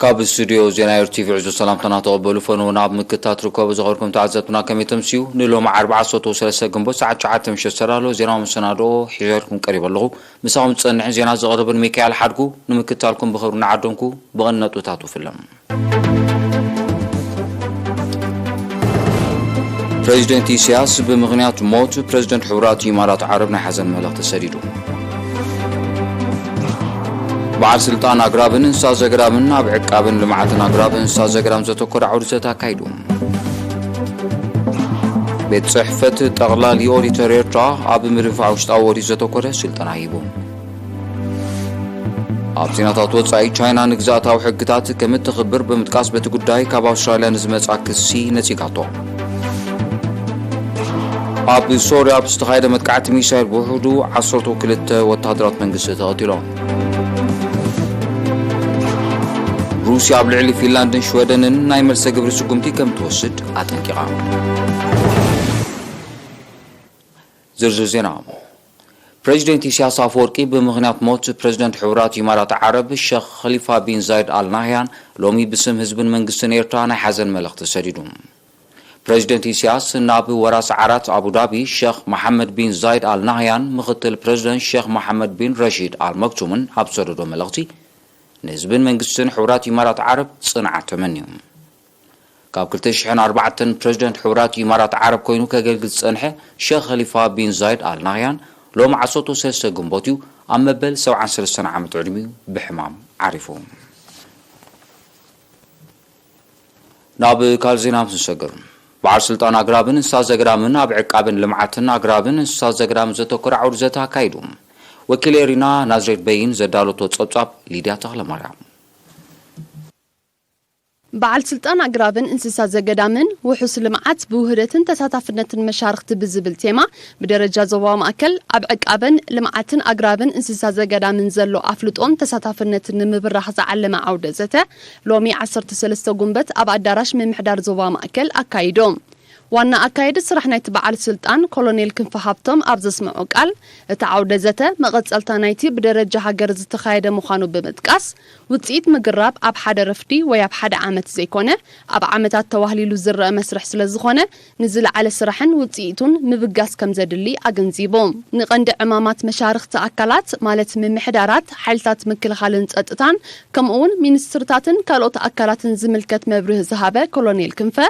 كاب استوديو زيناير تيفي عزو السلام تناطقبلو فنو ناب مكتات ركوب زغركم تعزتنا كم يتمسيو نلو مع 4 صوت وسلسة جنبو ساعة شعات مش سرالو زينا مسنادو حجاركم قريب اللغو مساهم تصنع زينا زغربن ميكايل حدكو نمكتالكم بخبرنا عدنكو بغنتو تاتو فيلم بريزيدنت إسياس بمغنيات موت بريزيدنت حورات إمارات عربنا حزن ملغ تسريدو بعد سلطان أقرابن إنسا زقرابن عقابن لمعاتن أقرابن إنسا زقرام زتوكر عورزتا كايدوم بيت صحفة تغلال يوري تريرتا عب مرفع وشتاوري زتوكر سلطان عيبوم عبزيناتات وصعي چاينا نقزاتا وحقتات كمت تخبر بمتقاسبة قداي كابا أستراليا نزمت عكسي نتيقاتو عب سوريا بستخايدة متقعت ميسايل بوحدو عصرتو كلت وتهدرات منقسة تغطيرون روسيا بالعلي فنلندا شويدن ناي مرسى قبر سقمتي كم توسد أتنكيغا زرزر زينا بريزيدنت إسياس أفورقي بمغنيات موت بريزيدنت حورات إمارات عرب الشيخ خليفة بن زايد آل نهيان لومي باسم حزب منقسن إيرترانا حزن ملغ تسريدون بريزيدنت إسياس ناب وراس عرات أبو دابي الشيخ محمد بن زايد آل نهيان مختل بريزيدنت الشيخ محمد بن رشيد آل مكتومن أبصردو ملغتي نسبن منقسن حورات إمارات عرب صنع تمنيهم كاب كلتشحن 4 بريزيدنت حورات إمارات عرب كوينو كجلجل صنحه الشيخ خليفة بن زايد آل نهيان لو مع صوتو سلسة جنبوتيو أما بل 37 عام تعلمي بحمام عرفهم ناب كالزينا مسنسقر بعد سلطان أقرابن إنسا زقرامن ناب عقابن لمعاتن أقرابن إنسا زقرام زتوكر عورزتا كايدوم وكيليرينا نازريت بين زدالو توصاب ليديا تغلا مريم بعد سلطان أقرابن إنسسا زقدامن وحس لمعات بوهرتن تساتفنتن مشارخت بزبل تيما بدرجة زوام أكل أبعقابن لمعاتن أقرابن إنسسا زقدامن زلو أفلطون تساتفنتن مبرح زعل مع عودة زته لومي 13 قنبت أبعد دارش من محدار زوام أكل أكايدوم وانا أكايد سرحنا يتبع السلطان كولونيل كنفحابتم أبز سمعو قال تعود زته مغصلتانايتي بدرجة هاجر زتخايده مخانو بمتقاس وصيت مقراب اب حدا رفدي ويا بحدا عامت زيكونه اب عامتات توهليلو زرق مسرح سلازخونه نزل على سرحن وصيتون مبقاس كم زدلي اغنزيبوم نقند عمامات مشارخ تاكلات مالت من محدارات حالتات مكلخالن صطتان كمون مينسترتاتن كالوت اكلاتن زملكت مبره زهابه كولونيل كنفه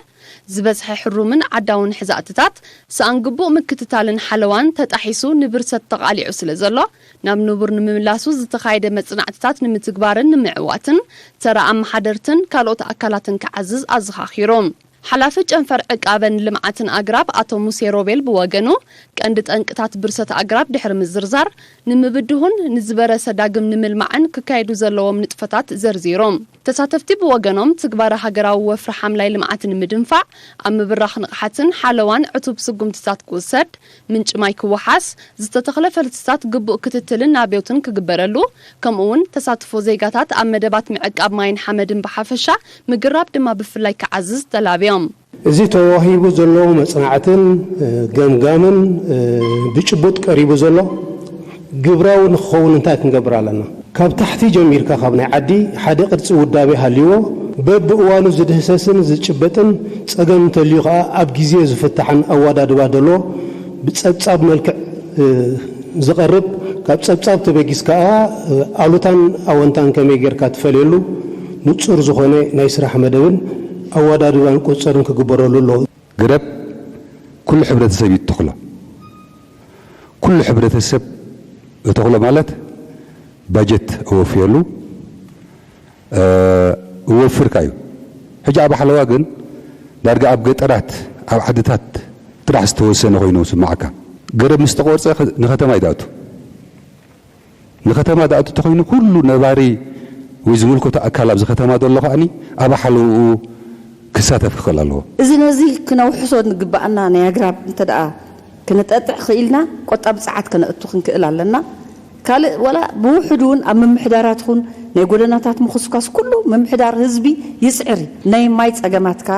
زبزح حرومن عداون حزاتታት سانغبو مكتتالن حلوان تتحيسو نبرست تقاليعو ስለዘሎ ናብ ንቡር ንምምላሱ ዝተኻይደ መጽናዕትታት ንምትግባርን ንምዕዋትን ተራ ኣመሓደርትን ካልኦት ኣካላትን ከዓዝዝ ኣዘኻኺሮም حلاف جنفر عقابن لمعاتن أقراب أتو موسى روبيل بوغنو كأند تنقطات برسة أقراب دحر مزرزار نمبدهن نزبر سداقم نملمعن ككايدو زلوهم نتفتات زرزيروم تساتفتي بوغنوم تقبار هاقراو وفر حملاي لمعاتن مدنفع أم براخ نقحاتن حالوان عطوب سقم تسات كوسد منش مايكو وحاس زتتخلف التسات قبو كتتلن نابيوتن كقبرلو كمون تساتفو زيقاتات أم مدبات معقاب ماين حمدن بحافشا مقراب دما بفلاي كعزز تلابيوم إذا توهيبو زلو مصنعتن جمجامن بيشبوت قريبو زلو جبراو نخون انتاك نجبر لنا كاب تحتي جميل كخبنا عدي حدا قرص ودابي هاليو ببوانو زدهسسن زچبتن صقم تليقا اب غزي زفتحن اواداد وادلو بصصاب ملك زقرب كاب صصاب تبغيسكا አሉታን አወንታን ከመገርካ ተፈልሉ ንጹር ዝኾነ ናይ ስራሕ መደብን أودادوان قصرن كجبرلو له قرب كل حبرة سب يتخلى كل حبرة سب يتخلى مالت باجت وفيلو وفر كايو حجاب حلواجن درجة أبجد طرات أو حدثات طرح استوسن خوينو سمعك قرب مستقور نختم عيداتو نختم عيداتو تخوين كل نباري ويزملكو تأكل أبز ختم عيد الله عني أبا حلو كساتف خلالو إذن وزي كنا وحصود نقبعنا نياقراب انتدقى كنا تقطع خيلنا قطع بساعات كنا اتوخن كإلا لنا قال ولا بوحدون أما محداراتخون نيقولنا تات مخصوص كله ممحدار هزبي يسعري ناي مايت أقاماتك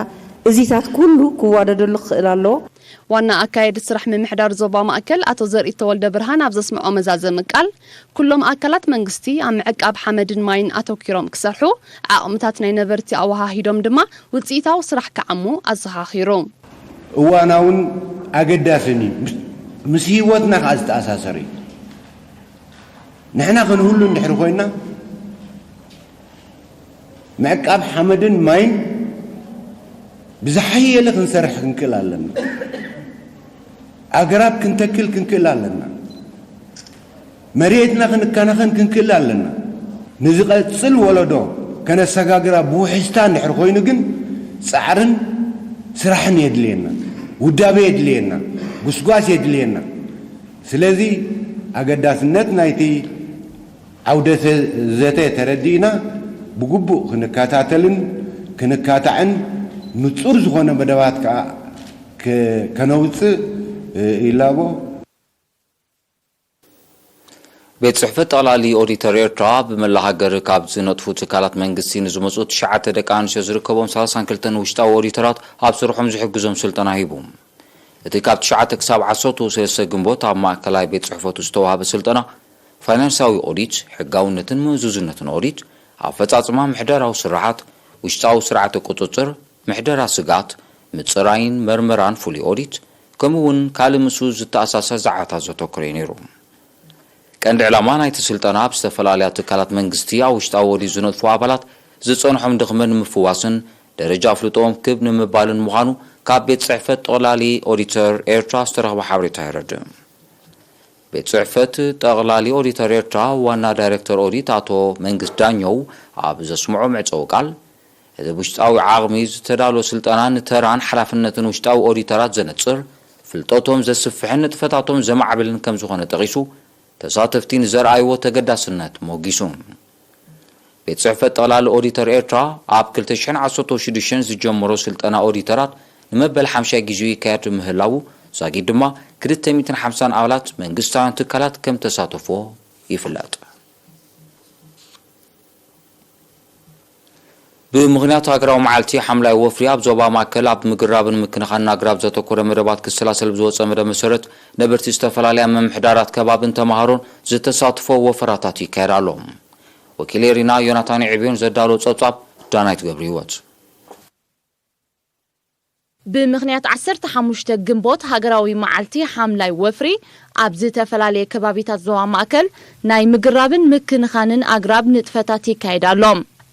እዚታት ኩሉ ክዋደደሉ ክእል ኣለዎ ዋና አካይድ ስራሕ ምምሕዳር ዞባ ማእከል አቶ ዘርኢ ተወልደ ብርሃን ኣብ ዘስምዖ መዛዘም ቃል ኩሎም አካላት መንግስቲ ኣብ ምዕቃብ ሓመድን ማይን ኣተኪሮም ክሰርሑ ዓቕምታት ናይ ነበርቲ ኣወሃሂዶም ድማ ውፅኢታዊ ስራሕ ክዓሙ ኣዘኻኺሩ እዋናውን ኣገዳስኒ ምስ ህይወትና ከዓ ዝተኣሳሰረ እዩ ንሕና ክንህሉ እንድሕር ኮይና ምዕቃብ ሓመድን ማይን ብዝሓየለ ክንሰርሕ ክንክእል ኣለና أقرب كنتكل كنكل لنا مريتنا كنكنخن كنكل لنا نزقت صل ولدو كان السقاقرا بوحستان نحر خوينو جن سعرن سرحن يدلينا ودابي يدلينا قسقاس يدلينا سلذي أقداسنت نايتي عودة ذاتي تردينا بقبو كنكاتاتلن كنكاتعن نتصور زخونا بدوات كنوص إلابو ቤት ጽሕፈት ጠቕላሊ ኦዲተር ኤርትራ ብመላሃገር ካብ ዝነጥፉ ትካላት መንግስቲ ንዝመፁ 9 ደቂ ኣንስትዮ ዝርከቦም 32 ውሽጣዊ ኦዲተራት ኣብ ስርሖም ዝሕግዞም ስልጠና ሂቡ እቲ ካብ 9 ክሳብ 13 ግንቦት ኣብ ማእከላይ ቤት ጽሕፈቱ ዝተዋሃበ ስልጠና ፋይናንሳዊ ኦዲት ሕጋውነትን ምእዙዝነትን ኦዲት ኣፈጻጽማ ምሕደራዊ ስራሓት ውሽጣዊ ስርዓተ ቁጥጥር ምሕደራ ስጋት ምጽራይን መርመራን ፍሉይ ኦዲት ከምኡውን ካልእ ምስኡ ዝተኣሳሰር ዛዕባታት ዘተኮረ ነይሩ ቀንዲ ዕላማ ናይቲ ስልጠና ብዝተፈላለዩ ትካላት መንግስቲ ኣብ ውሽጣዊ ኦዲት ዝነጥፉ ኣባላት ዝጸንሖም ድኽመን ምፍዋስን ደረጃ ኣፍልጦም ክብ ንምባልን ምዃኑ ካብ ቤት ጽሕፈት ጠቕላሊ ኦዲተር ኤርትራ ዝተረኸበ ሓበሬታ የረድእ ቤት ጽሕፈት ጠቕላሊ ኦዲተር ኤርትራ ዋና ዳይሬክተር ኦዲት ኣቶ መንግስት ዳኘው ኣብ ዘስምዖ መዕፀዊ ቃል እቲ ውሽጣዊ ዓቕሚ ዝተዳለወ ስልጠና ንተራን ሓላፍነትን ውሽጣዊ ኦዲተራት ዘነጽር ፍልጠቶም ዘስፍሕን ንጥፈታቶም ዘማዕብልን ከም ዝኾነ ጠቒሱ ተሳተፍቲ ንዘርኣይዎ ተገዳስነት ሞጊሱ ቤት ጽሕፈት ጠቕላሊ ኦዲተር ኤርትራ ኣብ 2016 ዝጀመሮ ስልጠና ኦዲተራት ንመበል 50 ግዜ ይካየድ ምህላው ዛጊድ ድማ 250 ኣባላት መንግስታውያን ትካላት ከም ተሳተፎ ይፍለጥ ብምኽንያት ሃገራዊ መዓልቲ ሓምላይ ወፍሪ ኣብ ዞባ ማእከል ኣብ ምግራብን ምክንኻን ኣግራብ ዘተኮረ መደባት ክሰላሰል ብዝወፀ መደብ መሰረት ነበርቲ ዝተፈላለያ መምሕዳራት ከባብን ተማሃሮን ዝተሳትፎ ወፈራታት ይካየድ ኣሎ ወኪል ሪና ዮናታን ዕብዮን ዘዳሎ ጸብጻብ ዳናይት ገብረ ህይወት ብምኽንያት 15 ግንቦት ሃገራዊ መዓልቲ ሓምላይ ወፍሪ ኣብ ዝተፈላለየ ከባቢታት ዞባ ማእከል ናይ ምግራብን ምክንኻንን ኣግራብ ንጥፈታት ይካየድ ኣሎ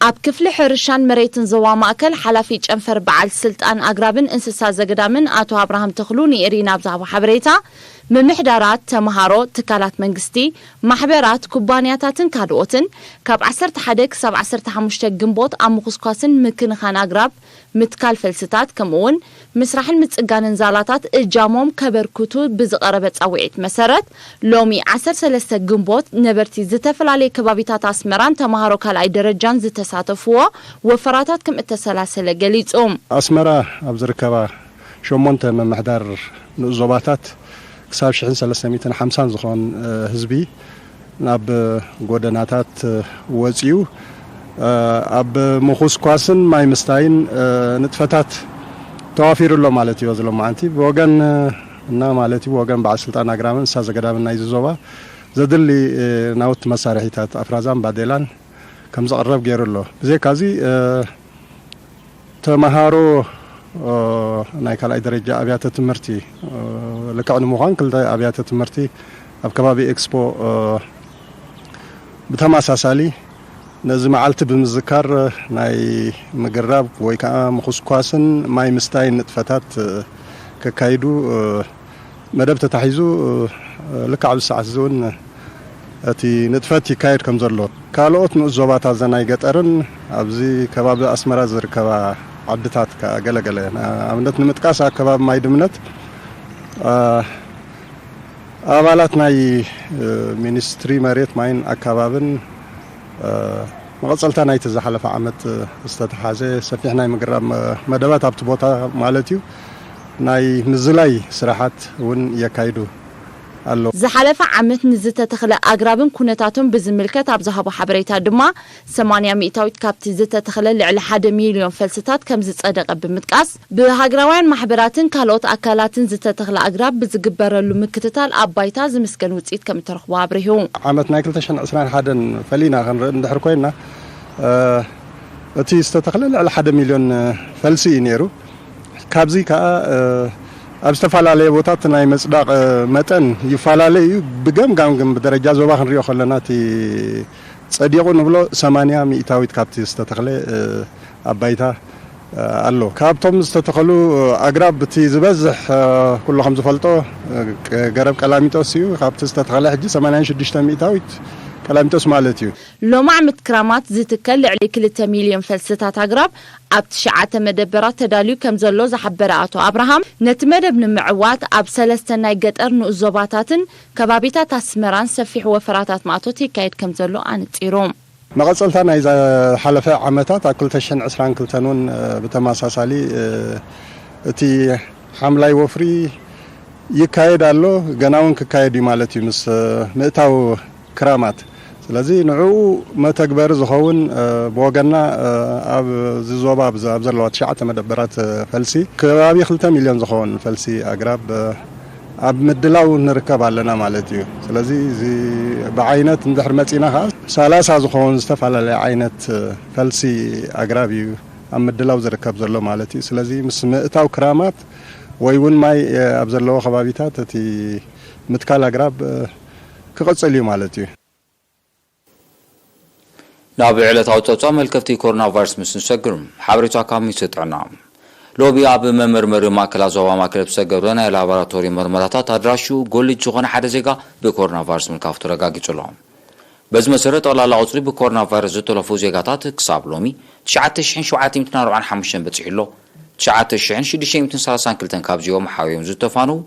ኣብ ክፍሊ ሕርሻን መሬትን ዞባ ማእከል ሓላፊ ጨንፈር በዓል ስልጣን ኣግራብን እንስሳ ዘገዳምን ኣቶ አብርሃም ተኽሉ ንኤሪና ብዛዕባ ሓበሬታ ምምሕዳራት ተማሃሮ ትካላት መንግስቲ ማሕበራት ኩባንያታትን ካልኦትን ካብ 11 ክሳብ 15 ግንቦት ኣብ ምኹስኳስን ምክንኻን ኣግራብ ምትካል ፈልስታት ከምኡውን ምስራሕን ምጽጋንን ዛላታት እጃሞም ከበርክቱ ብዝቐረበ ጻውዒት መሰረት ሎሚ 13 ግንቦት ነበርቲ ዝተፈላለዩ ከባቢታት ኣስመራን ተማሃሮ ካልኣይ ደረጃን ዝተሳተፍዎ ወፈራታት ከም እተሰላሰለ ገሊጾም ኣስመራ ኣብ ዝርከባ 8 መምሕዳር ንዞባታት ክሳብ 1350 ዝኾን ህዝቢ ናብ ጎደናታት ወፂኡ ኣብ ምኹስኳስን ማይ ምስታይን ንጥፈታት ተዋፊሩሎ ማለት እዩ ዘሎ ማዓንቲ ብወገን እና ማለት እዩ ወገን በዓል ስልጣን ኣግራብን እንስሳ ዘገዳምን ናይ ዞባ ዘድሊ ናውቲ መሳርሒታት ኣፍራዛን ባዴላን ከም ዘቕረብ ገይሩሎ ብዘይካዚ ተማሃሮ ናይ ካልኣይ ደረጃ ኣብያተ ትምህርቲ ልክዕ ንምዃን ክልተ ኣብያተ ትምህርቲ ኣብ ከባቢ ኤክስፖ ብተመሳሳሊ ነዚ መዓልቲ ብምዝካር ናይ ምግራብ ወይ ከዓ ምኹስኳስን ማይ ምስታይ ንጥፈታት ከካይዱ መደብ ተታሒዙ ልክዕ ኣብ ሰዓት እውን እቲ ንጥፈት ይካየድ ከም ዘሎ ካልኦት ንዞባታት ዘናይ ገጠርን ኣብዚ ከባቢ ኣስመራ ዝርከባ ዓድታት ከገለገለ ኣብነት ንምጥቃስ ኣከባቢ ማይ ድምነት ኣባላት ናይ ሚኒስትሪ መሬት ማይን ኣከባብን መቐጸልታ ናይቲ ዝሓለፈ ዓመት ዝተተሓዘ ሰፊሕ ናይ ምግራብ መደባት ኣብቲ ቦታ ማለት እዩ ናይ ምዝላይ ስራሓት እውን የካይዱ ኣሎ ዝሓለፈ ዓመት ንዝተተኽለ ኣግራብን ኩነታቶም ብዝምልከት ኣብ ዝሃቦ ሓበሬታ ድማ 80% ካብቲ ዝተተኽለ ልዕሊ 1 ሚልዮን ፈልስታት ከም ዝጸደቐ ብምጥቃስ ብሃገራውያን ማሕበራትን ካልኦት ኣካላትን ዝተተኽለ ኣግራብ ብዝግበረሉ ምክትታል ኣብ ባይታ ዝምስገን ውጽኢት ከም እተረኽቦ ኣብሪሁ ዓመት ናይ 2021 ፈሊና ክንርኢ እንድሕር ኮይና እቲ ዝተተኽለ ልዕሊ 1 ሚልዮን ፈልሲ እዩ ነይሩ ካብዚ ከዓ ኣብ ዝተፈላለዩ ቦታት ናይ መጽዳቕ መጠን ይፈላለዩ ብገምጋም ግን ብደረጃ ዞባ ክንሪኦ ከለና እቲ ጸዲቑ ንብሎ 80% ካብቲ ዝተተኽለ ኣብ ባይታ ኣሎ ካብቶም ዝተተኽሉ ኣግራብ እቲ ዝበዝሕ ኩልኩም ዝፈልጦ ገረብ ቀላሚጦስ እዩ ካብቲ ዝተተኽለ ሕጂ 86% ቀላሚጦስ ማለት እዩ ሎማዕ ምትክራማት ዝትከል ልዕሊ 2 ሚልዮን ፈልስታት ኣግራብ ኣብ 9 መደበራት ተዳልዩ ከም ዘሎ ዝሓበረ ኣቶ ኣብርሃም ነቲ መደብ ንምዕዋት ኣብ 3 ናይ ገጠር ንኡዞባታትን ከባቢታት ኣስመራን ሰፊሕ ወፈራታት ማእቶት ይካየድ ከም ዘሎ ኣንጺሮም መቐጸልታ ናይ ሓለፈ ዓመታት ኣብ 2022 ውን ብተመሳሳሊ እቲ ሓምላይ ወፍሪ ይካየድ ኣሎ ገና ውን ክካየድ እዩ ማለት እዩ ምስ ምእታው ክራማት ስለዚ ንዑ መተግበር ዝኸውን ብወገና ኣብ ዝዞባ ኣብ ዘለዋ 9 መደበራት ፈልሲ ከባቢ 2 ሚልዮን ዝኸውን ፈልሲ ኣግራብ ኣብ ምድላው ንርከብ ኣለና ማለት እዩ ስለዚ ብዓይነት እንድሕር መጺና ከዓ 30 ዝኸውን ዝተፈላለዩ ዓይነት ፈልሲ ኣግራብ እዩ ኣብ ምድላው ዝርከብ ዘሎ ማለት እዩ ስለዚ ምስ ምእታው ክራማት ወይ ውን ማይ ኣብ ዘለዎ ከባቢታት እቲ ምትካል ኣግራብ ክቐጽል እዩ ማለት እዩ ናብ ዕለታዊ ጸብጻብ መልከፍቲ ኮሮና ቫይረስ ምስ ንሰግር ሓበሬታ ካብ ሚኒስትሪ ጥዕና ሎቢ ኣብ መመርመሪ ማእከላት ዞባ ማእከል ዝተገብረ ናይ ላቦራቶሪ ምርመራታት ኣድራሹ ጎሊጅ ዝኾነ ሓደ ዜጋ ብኮሮና ቫይረስ ምልካፉ ተረጋጊጹ ኣሎ በዚ መሰረት ጠቕላላ ቁጽሪ ብኮሮና ቫይረስ ዝተለፉ ዜጋታት ክሳብ ሎሚ 9745 በፂሕሎ 9632 ካብዚኦም ሓቢሮም ዝተፋነው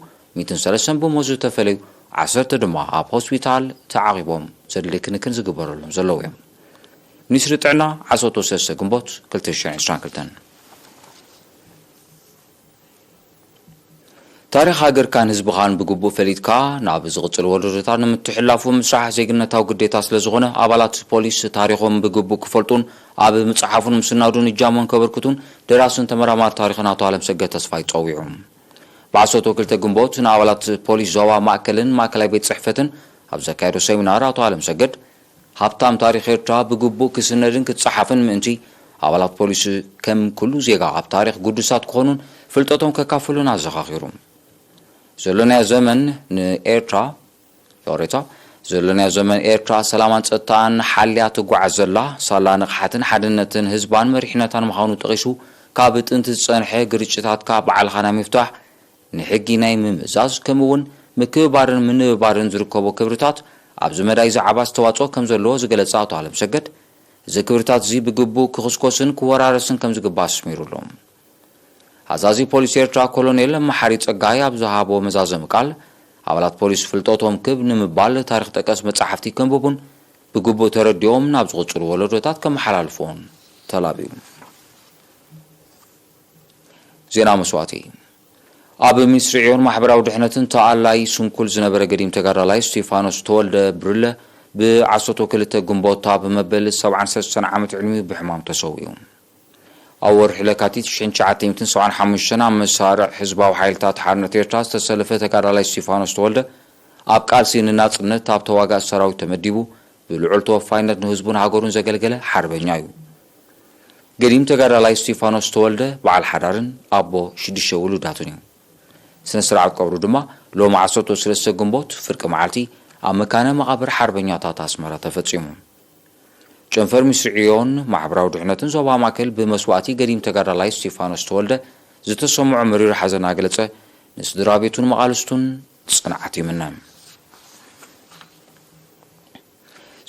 103 ብሞት ዝተፈለዩ 10 ድማ ኣብ ሆስፒታል ተዓቂቦም ዘድሊ ክንክን ዝግበረሎም ዘለዉ እዮም ሚኒስትሪ ጥዕና 13 ግንቦት 2022 ታሪክ ሃገርካን ህዝብኻን ብግቡእ ፈሊጥካ ናብ ዝቕጽል ወለዶታት ንምትሕላፉ ምስራሕ ዜግነታዊ ግዴታ ስለ ዝኾነ ኣባላት ፖሊስ ታሪኾም ብግቡእ ክፈልጡን ኣብ መጽሓፉን ምስናዱን እጃሞን ከበርክቱን ደራስን ተመራማሪ ታሪኽን ኣቶ ኣለምሰገድ ተስፋይ ጸዊዑ ብ12 ግንቦት ንኣባላት ፖሊስ ዞባ ማእከልን ማእከላይ ቤት ጽሕፈትን ኣብ ዘካየዶ ሰሚናር ኣቶ ኣለምሰገድ ሃብታም ታሪክ ኤርትራ ብግቡእ ክስነድን ክትጸሓፍን ምእንቲ ኣባላት ፖሊስ ከም ኩሉ ዜጋ ኣብ ታሪክ ጉዱሳት ክኾኑን ፍልጠቶም ከካፍሉን ኣዘኻኺሩ ዘለናዮ ዘመን ንኤርትራ ሎሬታ ዘለናዮ ዘመን ኤርትራ ሰላማን ጸጥታን ሓልያ ትጓዓዝ ዘላ ሳላ ንቕሓትን ሓድነትን ህዝባን መሪሕነታን ምዃኑ ጠቒሱ ካብ ጥንቲ ዝጸንሐ ግርጭታትካ በዓልኻ ናይ ምፍታሕ ንሕጊ ናይ ምምእዛዝ ከምኡውን ምክብባርን ምንብባርን ዝርከቡ ክብርታት ኣብ ዝመዳይ ዛዕባ ዝተዋጽኦ ከም ዘለዎ ዝገለጸ ኣቶ ኣለምሰገድ እዚ ክብርታት እዚ ብግቡእ ክኽስኮስን ክወራረስን ከም ዝግባእ ኣስሚሩሎም ኣዛዚ ፖሊስ ኤርትራ ኮሎኔል መሓሪ ጸጋይ ኣብ ዝሃቦ መዛዘም ቃል ኣባላት ፖሊስ ፍልጠቶም ክብ ንምባል ታሪክ ጠቀስ መጻሕፍቲ ከንብቡን ብግቡእ ተረዲኦም ናብ ዝቕጽሉ ወለዶታት ከመሓላልፉን ተላቢዩ ዜና መስዋዕቲ ኣብ ሚኒስትሪ ዕዮን ማሕበራዊ ድሕነትን ተኣላይ ስንኩል ዝነበረ ገዲም ተጋዳላይ ስቴፋኖስ ተወልደ ብርለ ብ12 ግንቦት ኣብ መበል 73 ዓመት ዕድሜ ብሕማም ተሰዊኡ ኣብ ወርሒ ለካቲት 1975 ኣብ መሳርዕ ህዝባዊ ሓይልታት ሓርነት ኤርትራ ዝተሰለፈ ተጋዳላይ ስቴፋኖስ ተወልደ ኣብ ቃልሲ ንናጽነት ኣብ ተዋጋእ ሰራዊት ተመዲቡ ብልዑል ተወፋይነት ንህዝቡን ሃገሩን ዘገልገለ ሓርበኛ እዩ ገዲም ተጋዳላይ ስቴፋኖስ ተወልደ በዓል ሓዳርን ኣቦ 6 ውሉዳትን እዩ ስነ ስርዓት ቀብሩ ድማ ሎሚ 13 ግንቦት ፍርቂ መዓልቲ ኣብ መካነ መቃብር ሓርበኛታት ኣስመራ ተፈጺሙ ጨንፈር ሚኒስትሪ ዕዮን ማሕበራዊ ድሕነትን ዞባ ማእከል ብመስዋዕቲ ገዲም ተጋዳላይ ስቴፋኖስ ተወልደ ዝተሰምዖ መሪር ሓዘን ኣገለጸ ንስድራ ቤቱን መቃልስቱን ጽንዓት ይምነ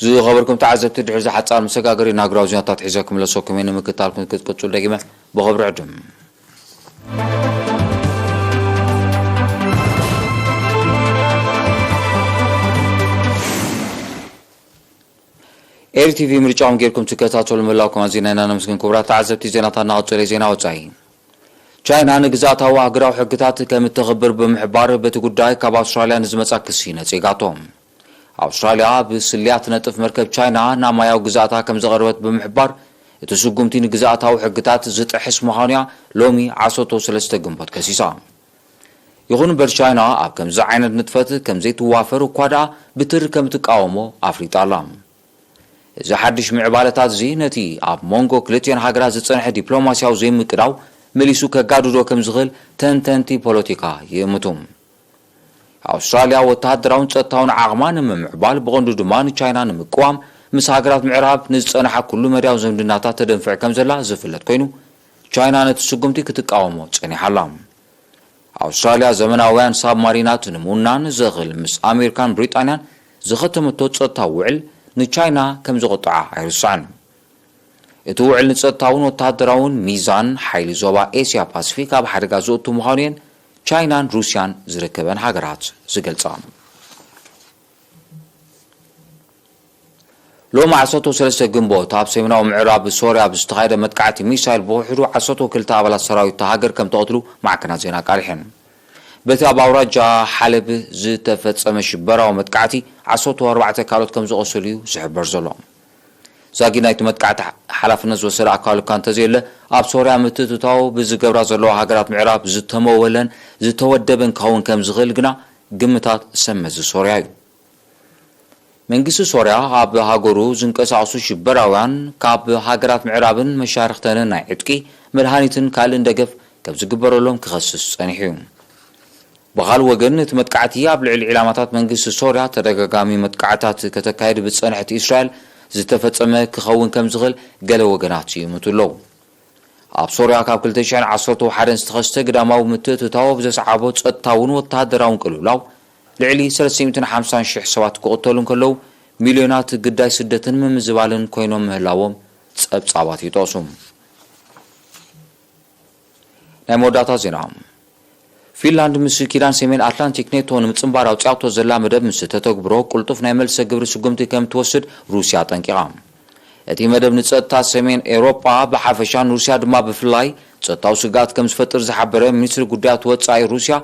ዝኸበርኩም ተዓዘብቲ ድሕሪ ዝሓጻር መሰጋገሪ ናግራዊ ዜናታት ሒዘኩም ለሰኩም ንምክታልኩም ክትቅጽሉ ደጊመ ብኽብሪ ዕድም ኤርቲቪ ምርጫውን ጌርኩም ትከታተሉ መላው ከማ ዜናና ነምስግን ክቡራት ተዓዘብቲ ዜናታት ናቐጸለ ዜና ወጻኢ ቻይና ንግዛታዊ ሃገራዊ ሕግታት ከም እትኽብር ብምሕባር በቲ ጉዳይ ካብ ኣውስትራልያ ንዝመጻ ክሲ ነጺጋቶም ኣውስትራልያ ብስልያት ነጥፍ መርከብ ቻይና ናማያዊ ግዛታ ከም ዘቕርበት ብምሕባር እቲ ስጉምቲ ንግዛታዊ ሕግታት ዝጥሕስ ምዃኑ ሎሚ 13 ግንቦት ከሲሳ ይኹን እምበር ቻይና ኣብ ከምዚ ዓይነት ንጥፈት ከም ዘይትዋፈር እኳ ደኣ ብትር ከም ትቃወሞ ኣፍሊጣ ኣላ እዚ ሓድሽ ምዕባለታት እዚ ነቲ ኣብ ሞንጎ ክልቲአን ሃገራት ዝጸንሐ ዲፕሎማስያዊ ዘይምቅዳው መሊሱ ከጋድዶ ከም ዝኽእል ተንተንቲ ፖለቲካ ይእምቱ ኣውስትራልያ ወተሃደራውን ጸጥታውን ዓቕማ ንምምዕባል ብቐንዱ ድማ ንቻይና ንምቅዋም ምስ ሃገራት ምዕራብ ንዝጸንሐ ኩሉ መድያዊ ዝምድናታት ተደንፍዕ ከም ዘላ ዝፍለጥ ኮይኑ ቻይና ነቲ ስጉምቲ ክትቃወሞ ጸኒሓላ ኣውስትራልያ ዘመናውያን ሳብማሪናት ንምውናን ዘኽእል ምስ ኣሜሪካን ብሪጣንያን ዝኸተመቶ ጸጥታዊ ውዕል ንቻይና ከም ዝቕጥዓ ኣይርስዕን እቲ ውዕል ንጸጥታውን ወተሃደራውን ሚዛን ሓይሊ ዞባ ኤስያ ፓሲፊክ ኣብ ሓደጋ ዝእቱ ምዃኑ እየን ቻይናን ሩስያን ዝርከበን ሃገራት ዝገልጻ ሎሚ 13 ግንቦት ኣብ ሰሜናዊ ምዕራብ ሶርያ ብዝተኻየደ መጥቃዕቲ ሚሳይል ብውሕዱ 12 ኣባላት ሰራዊት ሃገር ከም ተቐትሉ ማዕከናት ዜና ቃሪሐን በቲ ኣብ ኣውራጃ ሓለብ ዝተፈጸመ ሽበራዊ መጥቃዕቲ 14 ካልኦት ከም ዝቆሰሉ እዩ ዝሕበር ዘሎ ዛጊ ናይቲ መጥቃዕቲ ሓላፍነት ዝወሰደ ኣካል እኳ እንተዘየለ ኣብ ሶርያ ምትእትታው ብዝገብራ ዘለዋ ሃገራት ምዕራብ ዝተመወለን ዝተወደበን ክኸውን ከም ዝኽእል ግና ግምታት ሰመዚ ሶርያ እዩ መንግስቲ ሶርያ ኣብ ሃገሩ ዝንቀሳቐሱ ሽበራውያን ካብ ሃገራት ምዕራብን መሻርክተንን ናይ ዕጥቂ መድሃኒትን ካልእን ደገፍ ከም ዝግበረሎም ክኸስስ ጸኒሑ እዩ ብኻልእ ወገን እቲ መጥቃዕቲ ኣብ ልዕሊ ዕላማታት መንግስቲ ሶርያ ተደጋጋሚ መጥቃዕትታት ከተካየድ ብጸንሐት እስራኤል ዝተፈጸመ ክኸውን ከም ዝኽእል ገለ ወገናት ይእምቱ ኣለዉ ኣብ ሶርያ ካብ 2011 ዝተኸስተ ግዳማዊ ምትእትታው ብዘሰዓቦ ጸጥታውን ወተሃደራውን ቅልውላው ልዕሊ 350,000 ሰባት ክቕተሉ ከለዉ ሚልዮናት ግዳይ ስደትን ምምዝባልን ኮይኖም ምህላዎም ጸብጻባት ይጠቕሱ ናይ መወዳእታ ዜና ፊንላንድ ምስ ኪዳን ሰሜን ኣትላንቲክ ኔቶ ንምጽንባር ኣውጻእቶ ዘላ መደብ ምስ ተተግብሮ ቁልጡፍ ናይ መልሰ ግብሪ ስጉምቲ ከም ትወስድ ሩስያ ጠንቂቓ እቲ መደብ ንጸጥታ ሰሜን ኤውሮጳ ብሓፈሻን ሩስያ ድማ ብፍላይ ጸጥታዊ ስጋት ከም ዝፈጥር ዝሓበረ ሚኒስትሪ ጉዳያት ወጻኢ ሩስያ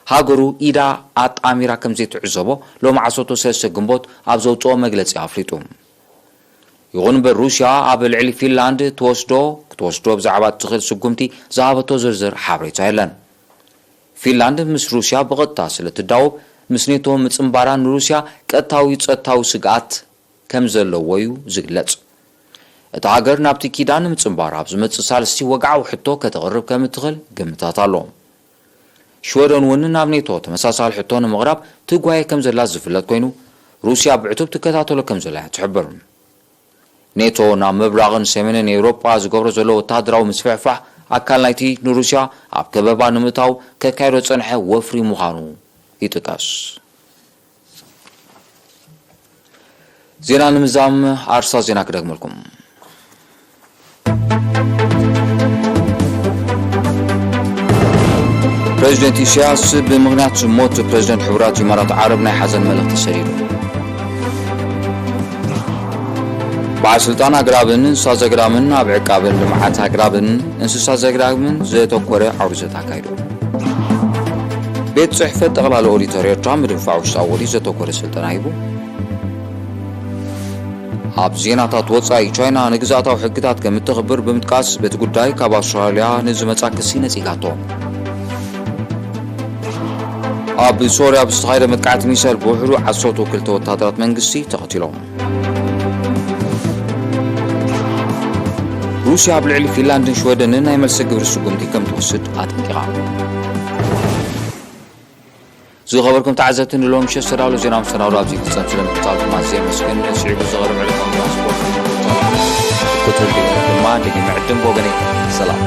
ሃገሩ ኢዳ ኣጣሚራ ከም ዘይትዕዘቦ ሎሚ 13 ግንቦት ኣብ ዘውፅኦ መግለጺ ኣፍሊጡ ይኹን እምበር ሩስያ ኣብ ልዕሊ ፊንላንድ ክትወስዶ ብዛዕባ እትኽእል ስጉምቲ ዝሃበቶ ዝርዝር ሓበሬታ የለን ፊንላንድ ምስ ሩስያ ብቐጥታ ስለትዳውብ ምስ ኔቶ ምጽንባራ ንሩስያ ቀጥታዊ ጸጥታዊ ስግኣት ከም ዘለዎ እዩ ዝግለጽ እቲ ሃገር ናብቲ ኪዳን ምጽንባር ኣብ ዝመጽእ ሳልስቲ ወግዓዊ ሕቶ ከተቕርብ ከም እትኽእል ግምታት ኣሎ ሽወደን እውን ናብ ኔቶ ተመሳሳሊ ሕቶ ንምቕራብ ትጓየ ከም ዘላ ዝፍለጥ ኮይኑ ሩስያ ብዕቱብ ትከታተሎ ከም ዘላ ትሕብር ኔቶ ናብ ምብራቕን ሰሜንን ኤውሮጳ ዝገብሮ ዘሎ ወተሃደራዊ ምስፍሕፋሕ ኣካል ናይቲ ንሩስያ ኣብ ከበባ ንምእታው ከካይዶ ጸንሐ ወፍሪ ምዃኑ ይጥቀስ ዜና ንምዛም ኣርሳ ዜና ክደግመልኩም ፕሬዚደንት ኢሳያስ ብምኽንያት ሞት ፕሬዚደንት ሕቡራት ኢማራት ዓረብ ናይ ሓዘን መልእኽቲ ሰዲዱ በዓል ስልጣን ኣግራብን እንስሳ ዘገዳምን ኣብ ዕቃብን ልምዓት ኣግራብን እንስሳ ዘገዳምን ዘተኮረ ዓውደት ኣካይዱ ቤት ጽሕፈት ጠቕላላ ኦዲተር ኤርትራ ምድንፋዕ ውሽጣዊ ኦዲት ዘተኮረ ስልጠና ሂቡ ኣብ ዜናታት ወጻኢ ቻይና ንግዛታዊ ሕግታት ከም እትኽብር ብምጥቃስ በቲ ጉዳይ ካብ ኣውስትራልያ ንዝመጻ ክሲ ነጺጋቶ ኣብ ሶርያ ብዝተኻየደ መጥቃዕቲ ሚሳይል ብውሕዱ 12 ወታደራት መንግስቲ ተቐቲሎም ሩስያ ኣብ ልዕሊ ፊንላንድን ሽወደንን ናይ መልሲ ግብሪ ስጉምቲ ከም ትወስድ ኣጠንቂቓ ዝኸበርኩም ተዓዘብቲ ንሎም ምሸት ዝተዳለወ ዜና መሰናዶ ኣብዚ ፍጻመ ስለምቅጻልኩም ኣዝየ መስገን ስዒቡ ዝቐርብ ዕለታዊ ስፖርት ክትህሉ ድማ ደግመ ዕድም ወገነይ ሰላም